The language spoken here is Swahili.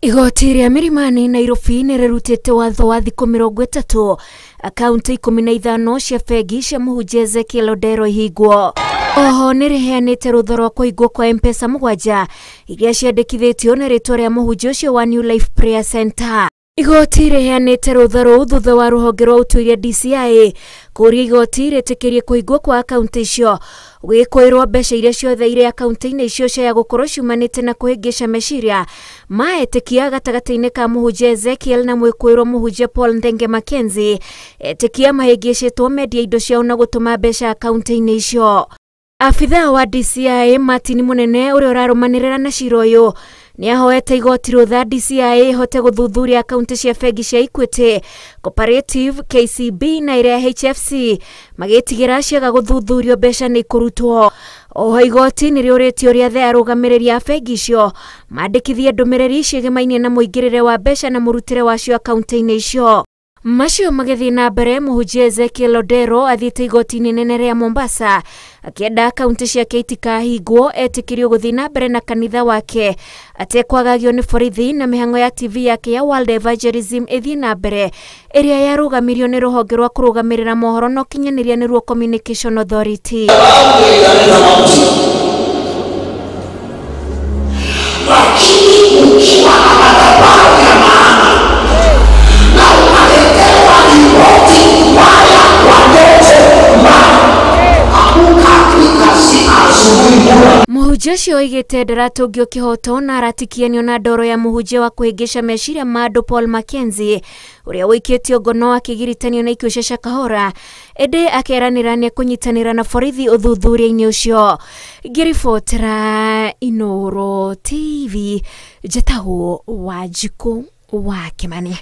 Igoti ria Milimani Nairobi nirerutite watho wa thikũ 30 akaunti 15 cia bengi cia mũhunjia Ezekiel Odero ihingwo. Oho niriheanite rutha rwa kũhingwo kwa M-Pesa 7 iria ciandĩkithĩtio na rĩtwa rĩa mũhunjia ũcio wa New Life Prayer Center. Igoti riheanite rutha rũu thutha wa rũhonge rwa ũtuĩria DCI kũria igoti rĩtĩkĩrie kũhingwo kwa akaunti icio gwĩkũĩrwo mbeca iria ciothe irĩ akaunti-inĩ icio cia gũkorwo ciumanĩte na kũhĩngĩca meciria maetĩkia gatagatĩ-inĩ ka mũhunjia Ezekiel na mwĩkũĩrwo mũhunjia Paul Ndenge Mackenzie etĩkia mahĩngĩcĩtwo mendia indo ciao na gũtũma mbeca akaunti-inĩ icio. Afithaa wa DCI Martin Munene ũrĩa ũrarũmanĩrĩra na cira ũyũ niahoete igoti rutha DCI hote gũthuthuria akaunti cia bengi cia Equity, Cooperative, KCB na iria HFC magĩtigĩra ciaga gũthuthurio mbeca nĩ kũrutwo. Oho igoti nĩrĩũrĩtie ũrĩa the arũgamĩrĩri a bengi icio mandĩkithie ndũmĩrĩri ciĩgĩmainie na mũingĩrĩre wa mbeca na mũrutĩre wacio akaunti-inĩ icio. Macio magĩthiĩ na mbere mũhunjia Ezekiel Odero athiĩte igoti-inĩ inene rĩa Mombasa akĩenda akaunti ciake itikahingwo etĩkĩrio gũthiĩ na mbere na kanitha wake atekwagagio nĩ borithi na mĩhang'o ya TV yake ya World Evangelism ĩthiĩ na mbere ĩrĩa yarũgamirio nĩ rũhonge rwa kũrũgamĩrĩra mohoro na ũkinyanĩria nĩruo Communication Authority. Mũhunjia ũcio oigĩte ndaratũngio kĩhoto na aratikianio na ndoro ya mũhunjia wa kũhĩngĩca meciria ma andũ Paul Mackenzie ũrĩa wĩkĩtio ngono akĩgiritanio na ikuũ cia Shakahola ĩndĩ akeranĩra nĩ kũnyitanĩra na borithi ũthuthuria-inĩ ũcio. Ngĩribotera Inooro TV, njĩtagwo Wanjikũ wa Kimani.